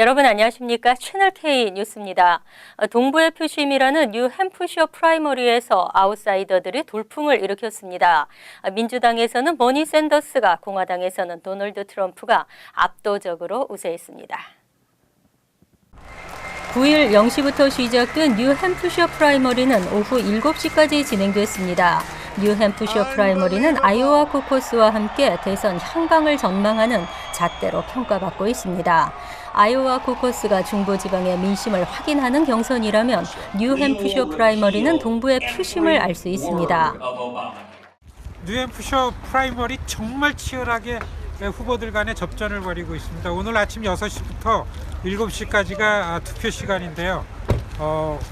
여러분 안녕하십니까? 채널 K 뉴스입니다. 동부의 표심이라는 뉴햄프셔 프라이머리에서 아웃사이더들이 돌풍을 일으켰습니다. 민주당에서는 버니 샌더스가, 공화당에서는 도널드 트럼프가 압도적으로 우세했습니다. 9일 0시부터 시작된 뉴햄프셔 프라이머리는 오후 7시까지 진행됐습니다. 뉴햄프셔 프라이머리는 아이오와 코커스와 함께 대선 향방을 전망하는 잣대로 평가받고 있습니다. 아이오와 코커스가 중부지방의 민심을 확인하는 경선이라면 뉴햄프셔 프라이머리는 동부의 표심을 알 수 있습니다. 뉴햄프셔 프라이머리 정말 치열하게 후보들 간의 접전을 벌이고 있습니다. 오늘 아침 6시부터 7시까지가 투표 시간인데요.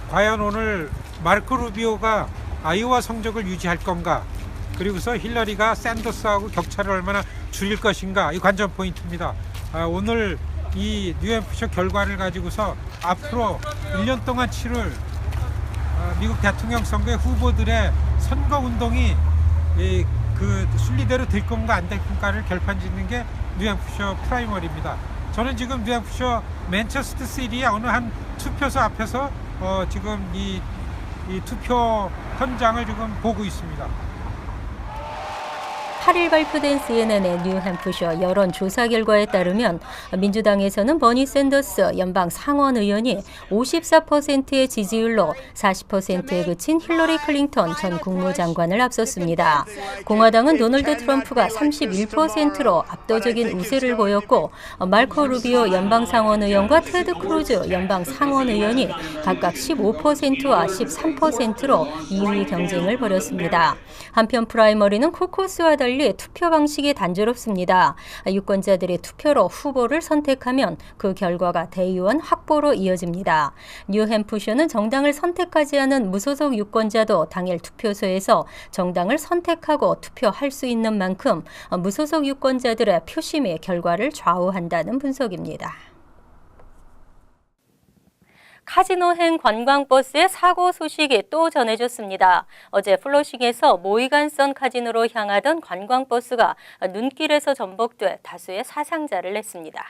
과연 오늘 마르코 루비오가 아이오와 성적을 유지할 건가, 그리고서 힐러리가 샌더스하고 격차를 얼마나 줄일 것인가, 이 관전 포인트입니다. 오늘 이 뉴햄프셔 결과를 가지고서 앞으로 1년 동안 치를 미국 대통령 선거의 후보들의 선거 운동이 그 순리대로 될 건가 안 될 건가를 결판짓는 게 뉴햄프셔 프라이머리입니다. 저는 지금 뉴햄프셔 맨체스터 시티의 어느 한 투표소 앞에서 지금 이 투표 현장을 지금 보고 있습니다. 8일 발표된 CNN의 뉴햄프셔 여론조사 결과에 따르면 민주당에서는 버니 샌더스 연방 상원 의원이 54%의 지지율로 40%에 그친 힐러리 클린턴 전 국무장관을 앞섰습니다. 공화당은 도널드 트럼프가 31%로 압도적인 우세를 보였고, 마르코 루비오 연방 상원 의원과 테드 크루즈 연방 상원 의원이 각각 15%와 13%로 2위 경쟁을 벌였습니다. 한편 프라이머리는 코커스와 달리 투표 방식이 단조롭습니다. 유권자들이 투표로 후보를 선택하면 그 결과가 대의원 확보로 이어집니다. 뉴햄프셔는 정당을 선택하지 않은 무소속 유권자도 당일 투표소에서 정당을 선택하고 투표할 수 있는 만큼 무소속 유권자들의 표심이 결과를 좌우한다는 분석입니다. 카지노행 관광버스의 사고 소식이 또 전해졌습니다. 어제 플러싱에서 모이간선 카지노로 향하던 관광버스가 눈길에서 전복돼 다수의 사상자를 냈습니다.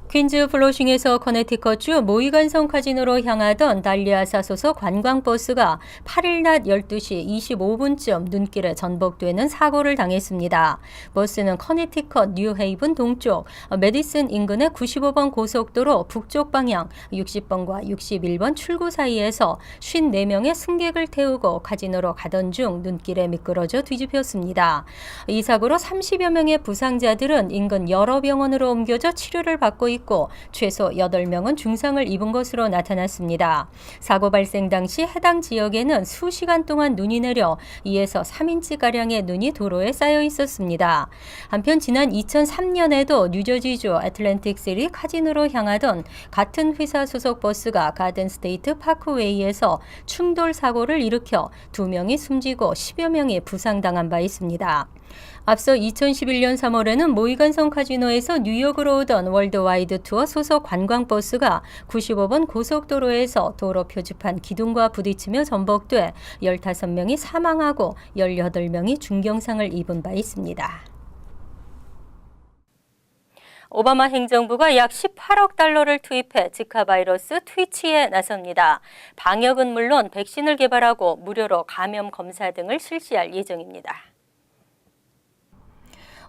퀸즈 플러싱에서 커네티컷주 모이간선 카지노로 향하던 달리아사 소속 관광버스가 8일 낮 12시 25분쯤 눈길에 전복되는 사고를 당했습니다. 버스는 커네티컷 뉴헤이븐 동쪽 메디슨 인근의 95번 고속도로 북쪽 방향 60번과 61번 출구 사이에서 54명의 승객을 태우고 카지노로 가던 중 눈길에 미끄러져 뒤집혔습니다. 이 사고로 30여 명의 부상자들은 인근 여러 병원으로 옮겨져 치료를 받고 있고 최소 8명은 중상을 입은 것으로 나타났습니다. 사고 발생 당시 해당 지역에는 수시간 동안 눈이 내려 2에서 3인치가량의 눈이 도로에 쌓여 있었습니다. 한편 지난 2003년에도 뉴저지주 애틀랜틱시티 카지노로 향하던 같은 회사 소속 버스가 가든스테이트 파크웨이에서 충돌 사고를 일으켜 2명이 숨지고 10여 명이 부상당한 바 있습니다. 앞서 2011년 3월에는 모이간선 카지노에서 뉴욕으로 오던 월드와이드 투어 소속 관광버스가 95번 고속도로에서 도로 표지판 기둥과 부딪히며 전복돼 15명이 사망하고 18명이 중경상을 입은 바 있습니다. 오바마 행정부가 약 18억 달러를 투입해 지카 바이러스 퇴치에 나섭니다. 방역은 물론 백신을 개발하고 무료로 감염 검사 등을 실시할 예정입니다.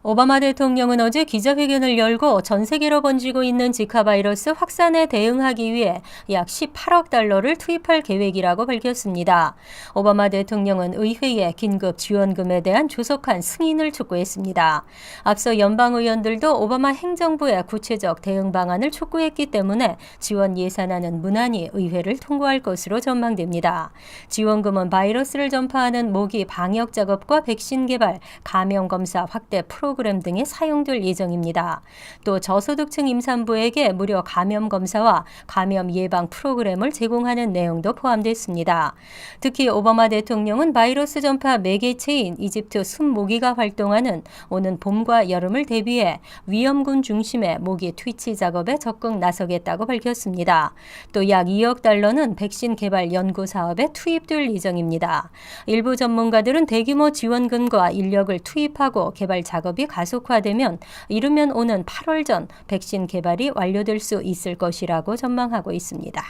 오바마 대통령은 어제 기자회견을 열고 전 세계로 번지고 있는 지카 바이러스 확산에 대응하기 위해 약 18억 달러를 투입할 계획이라고 밝혔습니다. 오바마 대통령은 의회에 긴급 지원금에 대한 조속한 승인을 촉구했습니다. 앞서 연방 의원들도 오바마 행정부의 구체적 대응 방안을 촉구했기 때문에 지원 예산안은 무난히 의회를 통과할 것으로 전망됩니다. 지원금은 바이러스를 전파하는 모기 방역 작업과 백신 개발, 감염 검사 확대 프로그램 등에 사용될 예정입니다. 또 저소득층 임산부에게 무료 감염 검사와 감염 예방 프로그램을 제공하는 내용도 포함됐습니다. 특히 오바마 대통령은 바이러스 전파 매개체인 이집트 순모기가 활동하는 오는 봄과 여름을 대비해 위험군 중심의 모기 퇴치 작업에 적극 나서겠다고 밝혔습니다. 또 약 2억 달러는 백신 개발 연구 사업에 투입될 예정입니다. 일부 전문가들은 대규모 지원금과 인력을 투입하고 개발 작업이 접종이 가속화되면 이르면 오는 8월 전 백신 개발이 완료될 수 있을 것이라고 전망하고 있습니다.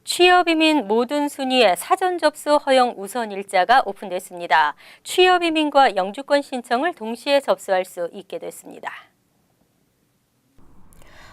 취업이민 모든 순위의 사전 접수 허용 우선 일자가 오픈됐습니다. 취업이민과 영주권 신청을 동시에 접수할 수 있게 됐습니다.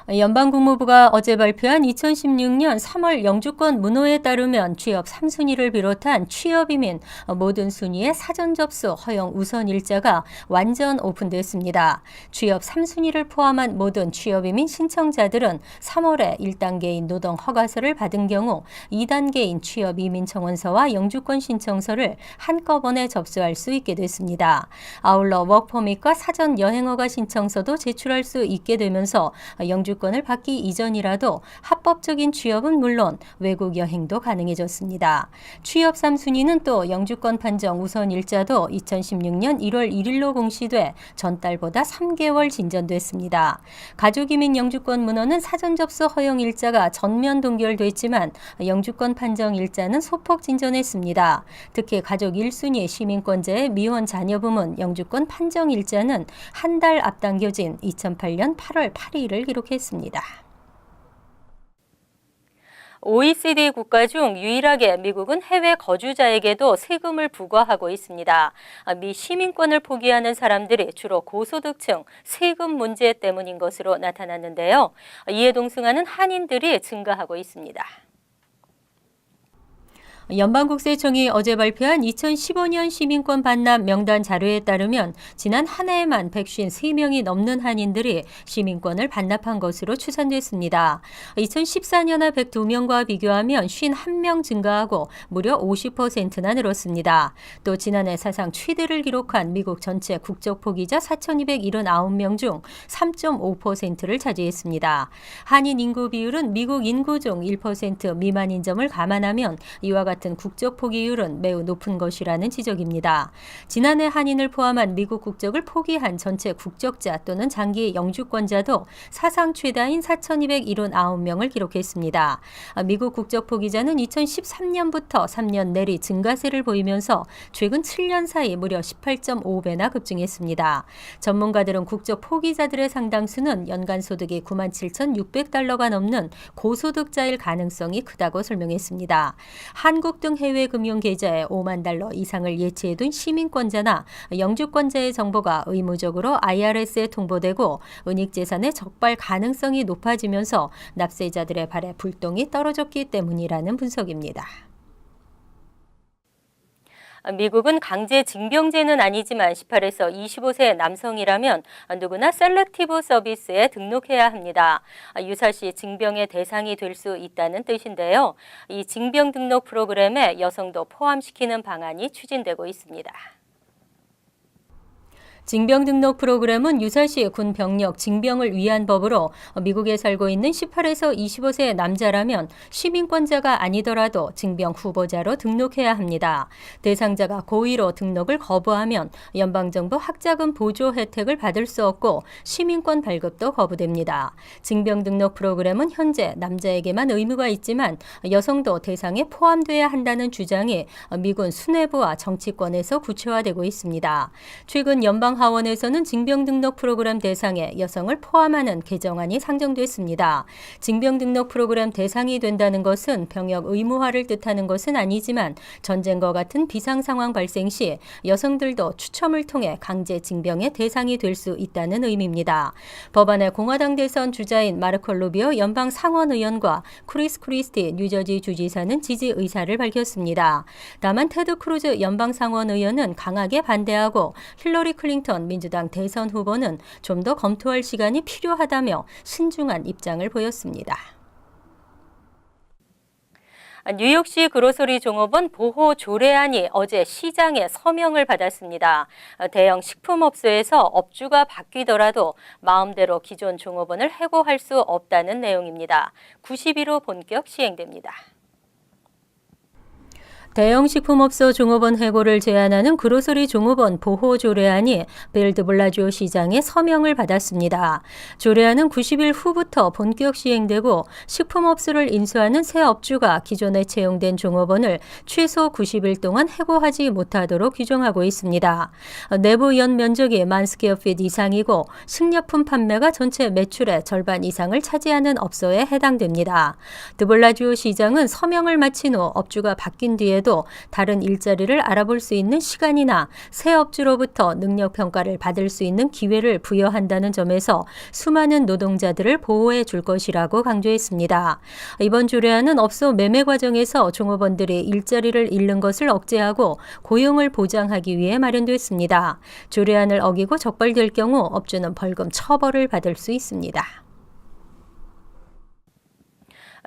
연방국무부가 어제 발표한 2016년 3월 영주권 문호에 따르면 취업 3순위를 비롯한 취업이민 모든 순위의 사전 접수 허용 우선 일자가 완전 오픈됐습니다. 취업 3순위를 포함한 모든 취업이민 신청자들은 3월에 1단계인 노동 허가서를 받은 경우 2단계인 취업이민 청원서와 영주권 신청서를 한꺼번에 접수할 수 있게 됐습니다. 아울러 워크퍼밋과 사전 여행허가 신청서도 제출할 수 있게 되면서 영주권을 받기 이전이라도 합법적인 취업은 물론 외국 여행도 가능해졌습니다. 취업 3순위는 또 영주권 판정 우선 일자도 2016년 1월 1일로 공시돼 전달보다 3개월 진전됐습니다. 가족이민 영주권 문헌은 사전 접수 허용 일자가 전면 동결됐지만 영주권 판정 일자는 소폭 진전했습니다. 특히 가족 1순위 시민권자의 미혼 자녀 부문 영주권 판정 일자는 한 달 앞당겨진 2008년 8월 8일을 기록했습니다. OECD 국가 중 유일하게 미국은 해외 거주자에게도 세금을 부과하고 있습니다. 미 시민권을 포기하는 사람들이 주로 고소득층 세금 문제 때문인 것으로 나타났는데요. 이에 동승하는 한인들이 증가하고 있습니다. 연방국세청이 어제 발표한 2015년 시민권 반납 명단 자료에 따르면 지난 한 해에만 153명이 넘는 한인들이 시민권을 반납한 것으로 추산됐습니다. 2014년에 102명과 비교하면 51명 증가하고 무려 50%나 늘었습니다. 또 지난해 사상 최대를 기록한 미국 전체 국적 포기자 4,279명 중 3.5%를 차지했습니다. 한인 인구 비율은 미국 인구 중 1% 미만인 점을 감안하면 이와 같은 국적 포기율은 매우 높은 것이라는 지적입니다. 지난해 한인을 포함한 미국 국적을 포기한 전체 국적자 또는 장기 영주권자도 사상 최다인 4,279명을 기록했습니다. 미국 국적 포기자는 2013년부터 3년 내리 증가세를 보이면서 최근 7년 사이 무려 18.5배나 급증했습니다. 전문가들은 국적 포기자들의 상당수는 연간 소득이 97,600달러가 넘는 고소득자일 가능성이 크다고 설명했습니다. 한국 등 해외 금융 계좌에 5만 달러 이상을 예치해둔 시민권자나 영주권자의 정보가 의무적으로 IRS에 통보되고 은닉재산의 적발 가능성이 높아지면서 납세자들의 발에 불똥이 떨어졌기 때문이라는 분석입니다. 미국은 강제 징병제는 아니지만 18에서 25세 남성이라면 누구나 셀렉티브 서비스에 등록해야 합니다. 유사시 징병의 대상이 될 수 있다는 뜻인데요. 이 징병 등록 프로그램에 여성도 포함시키는 방안이 추진되고 있습니다. 징병 등록 프로그램은 유사시 군 병력 징병을 위한 법으로 미국에 살고 있는 18에서 25세 남자라면 시민권자가 아니더라도 징병 후보자로 등록해야 합니다. 대상자가 고의로 등록을 거부하면 연방정부 학자금 보조 혜택을 받을 수 없고 시민권 발급도 거부됩니다. 징병 등록 프로그램은 현재 남자에게만 의무가 있지만 여성도 대상에 포함돼야 한다는 주장이 미군 수뇌부와 정치권에서 구체화되고 있습니다. 최근 연방 하원에서는 징병 등록 프로그램 대상에 여성을 포함하는 개정안이 상정됐습니다. 징병 등록 프로그램 대상이 된다는 것은 병역 의무화를 뜻하는 것은 아니지만 전쟁과 같은 비상 상황 발생 시 여성들도 추첨을 통해 강제 징병의 대상이 될 수 있다는 의미입니다. 법안에 공화당 대선 주자인 마르코 루비오 연방 상원 의원과 크리스 크리스티 뉴저지 주지사는 지지 의사를 밝혔습니다. 다만 테드 크루즈 연방 상원 의원은 강하게 반대하고 힐러리 클린턴 민주당 대선 후보는 좀 더 검토할 시간이 필요하다며 신중한 입장을 보였습니다. 뉴욕시 그로서리 종업원 보호 조례안이 어제 시장에 서명을 받았습니다. 대형 식품업소에서 업주가 바뀌더라도 마음대로 기존 종업원을 해고할 수 없다는 내용입니다. 91호 본격 시행됩니다. 대형 식품업소 종업원 해고를 제한하는 그로서리 종업원 보호 조례안이 빌드블라지오 시장의 서명을 받았습니다. 조례안은 90일 후부터 본격 시행되고 식품업소를 인수하는 새 업주가 기존에 채용된 종업원을 최소 90일 동안 해고하지 못하도록 규정하고 있습니다. 내부 연 면적이 10,000스퀘어핏 이상이고 식료품 판매가 전체 매출의 절반 이상을 차지하는 업소에 해당됩니다. 드블라지오 시장은 서명을 마친 후 업주가 바뀐 뒤에도 다른 일자리를 알아볼 수 있는 시간이나 새 업주로부터 능력 평가를 받을 수 있는 기회를 부여한다는 점에서 수많은 노동자들을 보호해 줄 것이라고 강조했습니다. 이번 조례안은 업소 매매 과정에서 종업원들이 일자리를 잃는 것을 억제하고 고용을 보장하기 위해 마련됐습니다. 조례안을 어기고 적발될 경우 업주는 벌금 처벌을 받을 수 있습니다.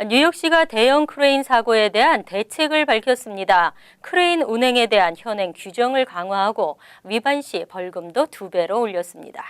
뉴욕시가 대형 크레인 사고에 대한 대책을 밝혔습니다. 크레인 운행에 대한 현행 규정을 강화하고 위반 시 벌금도 2배로 올렸습니다.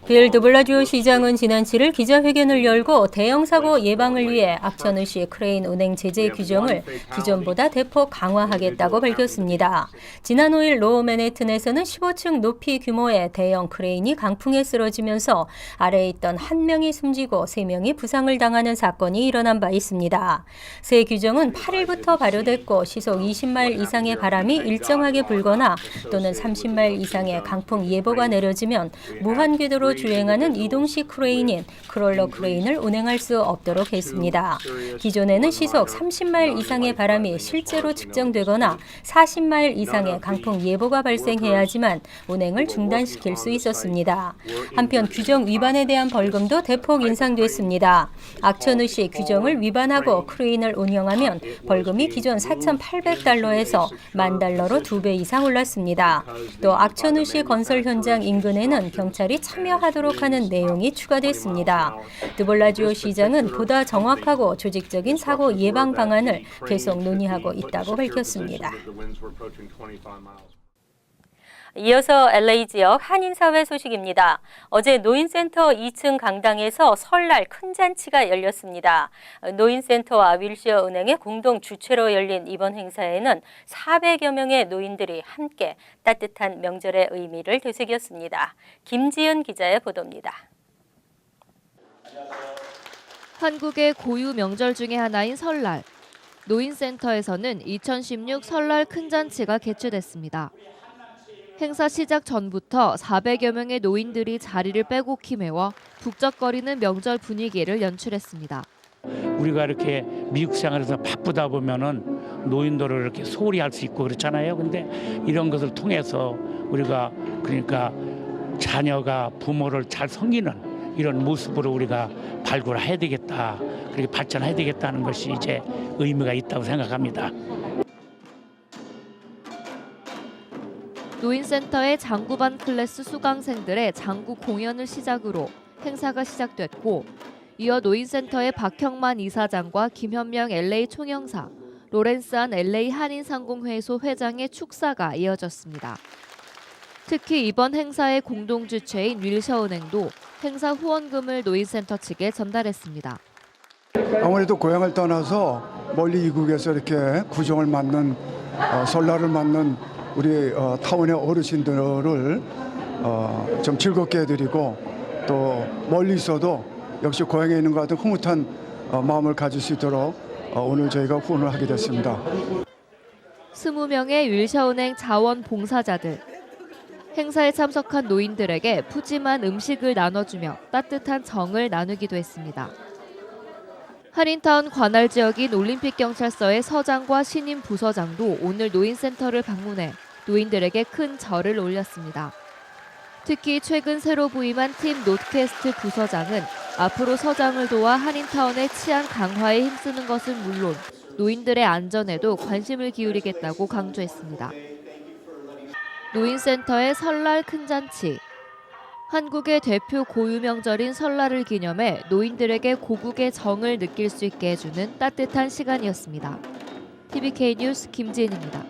빌드블라지오 시장은 지난 7일 기자회견을 열고 대형 사고 예방을 위해 악천후시 크레인 운행 제재 규정을 기존보다 대폭 강화하겠다고 밝혔습니다. 지난 5일 로어 맨해튼에서는 15층 높이 규모의 대형 크레인이 강풍에 쓰러지면서 아래에 있던 1명이 숨지고 3명이 부상을 당하는 사건이 일어난 바 있습니다. 새 규정은 8일부터 발효됐고 시속 20마일 이상의 바람이 일정하게 불거나 또는 30마일 이상의 강풍 예보가 내려지면 무한 궤도로 주행하는 이동식 크레인인 크롤러 크레인을 운행할 수 없도록 했습니다. 기존에는 시속 30마일 이상의 바람이 실제로 측정되거나 40마일 이상의 강풍 예보가 발생해야지만 운행을 중단시킬 수 있었습니다. 한편 규정 위반에 대한 벌금도 대폭 인상됐습니다. 악천후시 규정을 위반하고 크레인을 운영하면 벌금이 기존 4,800달러에서 $10,000로 2배 이상 올랐습니다. 또 악천후시 건설 현장 인근에는 경찰이 참여하도록 하는 내용이 추가됐습니다. 드블라지오 시장은 보다 정확하고 조직적인 사고 예방 방안을 계속 논의하고 있다고 밝혔습니다. 이어서 LA 지역 한인사회 소식입니다. 어제 노인센터 2층 강당에서 설날 큰 잔치가 열렸습니다. 노인센터와 윌시어은행의 공동 주최로 열린 이번 행사에는 400여 명의 노인들이 함께 따뜻한 명절의 의미를 되새겼습니다. 김지연 기자의 보도입니다. 한국의 고유 명절 중에 하나인 설날. 노인센터에서는 2016 설날 큰 잔치가 개최됐습니다. 행사 시작 전부터 400여 명의 노인들이 자리를 빼곡히 메워 북적거리는 명절 분위기를 연출했습니다. 우리가 이렇게 미국 생활에서 바쁘다 보면은 노인들을 이렇게 소홀히 할 수 있고 그렇잖아요. 근데 이런 것을 통해서 우리가 그러니까 자녀가 부모를 잘 섬기는 이런 모습으로 우리가 발굴해야 되겠다. 그렇게 발전해야 되겠다는 것이 이제 의미가 있다고 생각합니다. 노인센터의 장구반 클래스 수강생들의 장구 공연을 시작으로 행사가 시작됐고 이어 노인센터의 박형만 이사장과 김현명 LA 총영사, 로렌스한 LA 한인상공회소 회장의 축사가 이어졌습니다. 특히 이번 행사의 공동주최인 윌셔은행도 행사 후원금을 노인센터 측에 전달했습니다. 아무래도 고향을 떠나서 멀리 이국에서 이렇게 구정을 맞는 설날을 맞는 우리 타운의 어르신들을 좀 즐겁게 해드리고 또 멀리 있어도 역시 고향에 있는 것 같은 흐뭇한 마음을 가질 수 있도록 오늘 저희가 후원을 하게 됐습니다. 20명의 윌셔은행 자원봉사자들. 행사에 참석한 노인들에게 푸짐한 음식을 나눠주며 따뜻한 정을 나누기도 했습니다. 한인타운 관할 지역인 올림픽경찰서의 서장과 신임 부서장도 오늘 노인센터를 방문해 노인들에게 큰 절을 올렸습니다. 특히 최근 새로 부임한 팀 노트캐스트 부서장은 앞으로 서장을 도와 한인타운의 치안 강화에 힘쓰는 것은 물론 노인들의 안전에도 관심을 기울이겠다고 강조했습니다. 노인센터의 설날 큰 잔치. 한국의 대표 고유 명절인 설날을 기념해 노인들에게 고국의 정을 느낄 수 있게 해주는 따뜻한 시간이었습니다. TVK 뉴스 김지은입니다.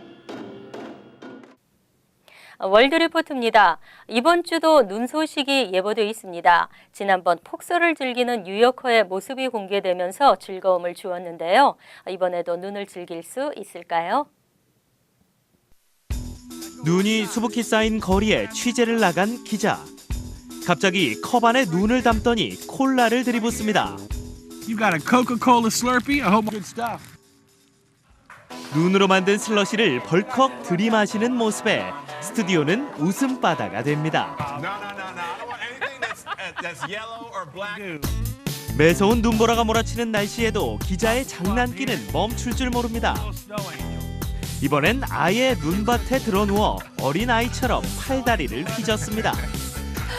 월드 리포트입니다. 이번 주도 눈 소식이 예보되어 있습니다. 지난번 폭설을 즐기는 뉴요커의 모습이 공개되면서 즐거움을 주었는데요. 이번에도 눈을 즐길 수 있을까요? 눈이 수북히 쌓인 거리에 취재를 나간 기자. 갑자기 컵 안에 눈을 담더니 콜라를 들이붓습니다. You got a Coca-Cola Slurpee? I hope good stuff. 눈으로 만든 슬러시를 벌컥 들이마시는 모습에 스튜디오는 웃음바다가 됩니다. 매서운 눈보라가 몰아치는 날씨에도 기자의 장난기는 멈출 줄 모릅니다. 이번엔 아예 눈밭에 드러누워 어린아이처럼 팔다리를 휘젓습니다.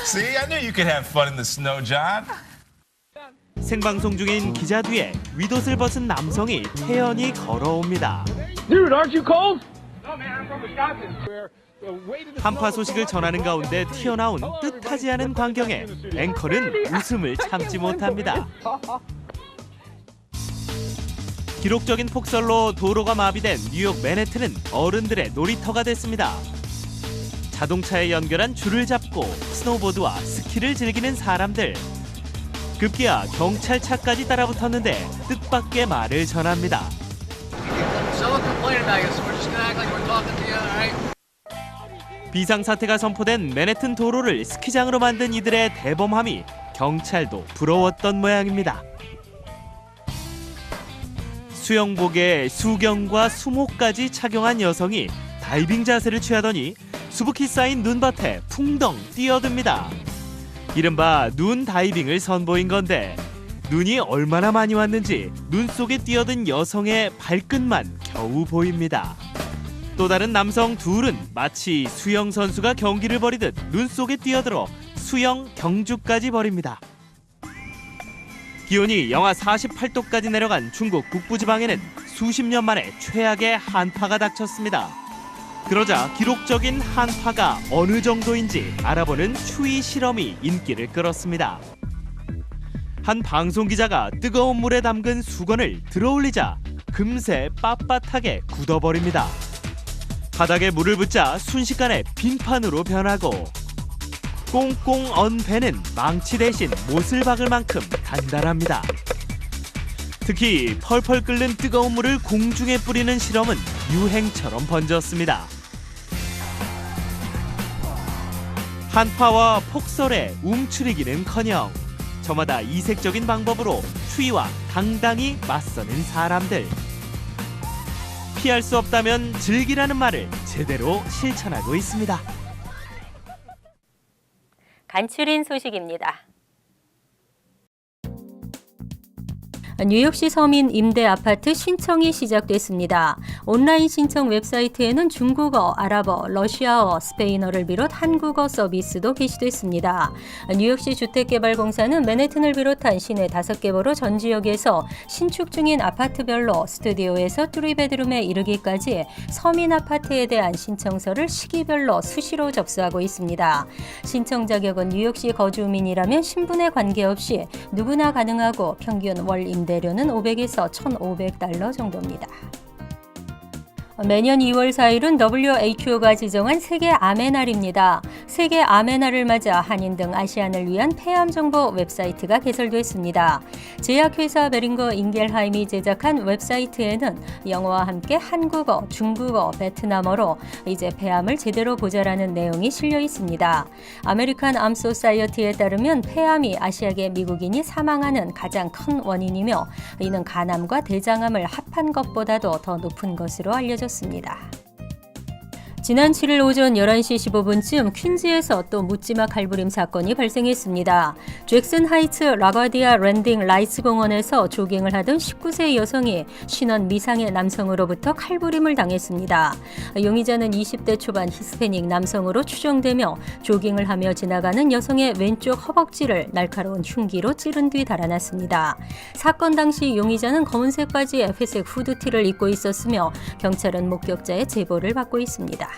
See, I knew you could have fun in the snow, John. 생방송 중인 기자 뒤에 윗옷을 벗은 남성이 태연히 걸어옵니다. Dude, aren't you cold? 한파 소식을 전하는 가운데 튀어나온 뜻하지 않은 광경에 앵커는 웃음을 참지 못합니다. 기록적인 폭설로 도로가 마비된 뉴욕 맨해튼은 어른들의 놀이터가 됐습니다. 자동차에 연결한 줄을 잡고 스노보드와 스키를 즐기는 사람들. 급기야 경찰차까지 따라붙었는데 뜻밖의 말을 전합니다. 비상사태가 선포된 맨해튼 도로를 스키장으로 만든 이들의 대범함이 경찰도 부러웠던 모양입니다. 수영복에 수경과 수모까지 착용한 여성이 다이빙 자세를 취하더니 수북히 쌓인 눈밭에 풍덩 뛰어듭니다. 이른바 눈 다이빙을 선보인 건데 눈이 얼마나 많이 왔는지 눈 속에 뛰어든 여성의 발끝만 겨우 보입니다. 또 다른 남성 둘은 마치 수영 선수가 경기를 벌이듯 눈 속에 뛰어들어 수영 경주까지 벌입니다. 기온이 영하 48도까지 내려간 중국 북부지방에는 수십 년 만에 최악의 한파가 닥쳤습니다. 그러자 기록적인 한파가 어느 정도인지 알아보는 추위 실험이 인기를 끌었습니다. 한 방송 기자가 뜨거운 물에 담근 수건을 들어올리자 금세 빳빳하게 굳어버립니다. 바닥에 물을 붓자 순식간에 빙판으로 변하고 꽁꽁 언 배는 망치 대신 못을 박을 만큼 단단합니다. 특히 펄펄 끓는 뜨거운 물을 공중에 뿌리는 실험은 유행처럼 번졌습니다. 한파와 폭설에 움츠리기는커녕 저마다 이색적인 방법으로 추위와 당당히 맞서는 사람들. 피할 수 없다면 즐기라는 말을 제대로 실천하고 있습니다. 간추린 소식입니다. 뉴욕시 서민 임대 아파트 신청이 시작됐습니다. 온라인 신청 웹사이트에는 중국어, 아랍어, 러시아어, 스페인어를 비롯 한국어 서비스도 게시됐습니다. 뉴욕시 주택개발공사는 맨해튼을 비롯한 시내 5개 전 지역에서 신축 중인 아파트별로 스튜디오에서 3베드룸에 이르기까지 서민 아파트에 대한 신청서를 시기별로 수시로 접수하고 있습니다. 신청 자격은 뉴욕시 거주민이라면 신분에 관계없이 누구나 가능하고 평균 월 임대료는 500에서 1,500달러 정도입니다. 매년 2월 4일은 WHO가 지정한 세계 암의 날입니다. 세계 암의 날을 맞아 한인 등 아시안을 위한 폐암 정보 웹사이트가 개설됐습니다. 제약회사 베링거 인겔하임이 제작한 웹사이트에는 영어와 함께 한국어, 중국어, 베트남어로 이제 폐암을 제대로 보자라는 내용이 실려 있습니다. 아메리칸 암 소사이어티에 따르면 폐암이 아시아계 미국인이 사망하는 가장 큰 원인이며 이는 간암과 대장암을 합한 것보다도 더 높은 것으로 알려졌습니다. 지난 7일 오전 11시 15분쯤 퀸즈에서 또 묻지마 칼부림 사건이 발생했습니다. 잭슨 하이츠 라과디아 랜딩 라이츠 공원에서 조깅을 하던 19세 여성이 신원 미상의 남성으로부터 칼부림을 당했습니다. 용의자는 20대 초반 히스패닉 남성으로 추정되며 조깅을 하며 지나가는 여성의 왼쪽 허벅지를 날카로운 흉기로 찌른 뒤 달아났습니다. 사건 당시 용의자는 검은색 바지에 회색 후드티를 입고 있었으며 경찰은 목격자의 제보를 받고 있습니다.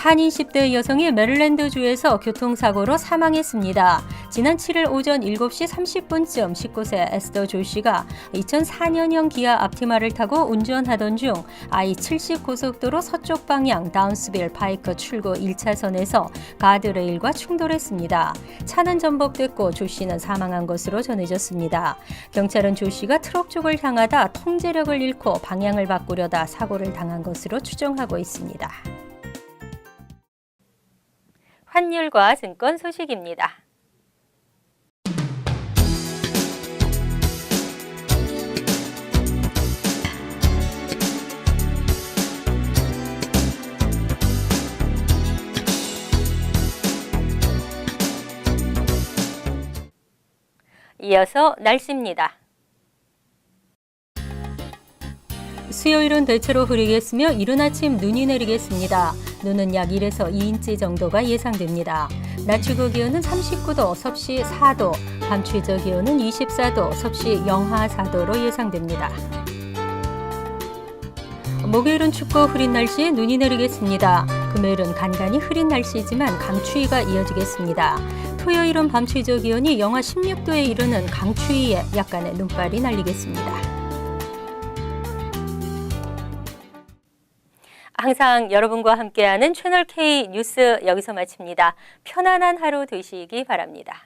한 20대 여성이 메릴랜드주에서 교통사고로 사망했습니다. 지난 7일 오전 7시 30분쯤 19세 에스더 조 씨가 2004년형 기아 앞티마를 타고 운전하던 중 I-70 고속도로 서쪽 방향 다운스빌 파이크 출구 1차선에서 가드레일과 충돌했습니다. 차는 전복됐고 조 씨는 사망한 것으로 전해졌습니다. 경찰은 조 씨가 트럭 쪽을 향하다 통제력을 잃고 방향을 바꾸려다 사고를 당한 것으로 추정하고 있습니다. 환율과 증권 소식입니다. 이어서 날씨입니다. 수요일은 대체로 흐리겠으며 이른 아침 눈이 내리겠습니다. 눈은 약 1에서 2인치 정도가 예상됩니다. 낮 최고 기온은 39도, 섭씨 4도, 밤 최저 기온은 24도, 섭씨 영하 4도로 예상됩니다. 목요일은 춥고 흐린 날씨에 눈이 내리겠습니다. 금요일은 간간히 흐린 날씨지만 강추위가 이어지겠습니다. 토요일은 밤 최저 기온이 영하 16도에 이르는 강추위에 약간의 눈발이 날리겠습니다. 항상 여러분과 함께하는 채널K 뉴스 여기서 마칩니다. 편안한 하루 되시기 바랍니다.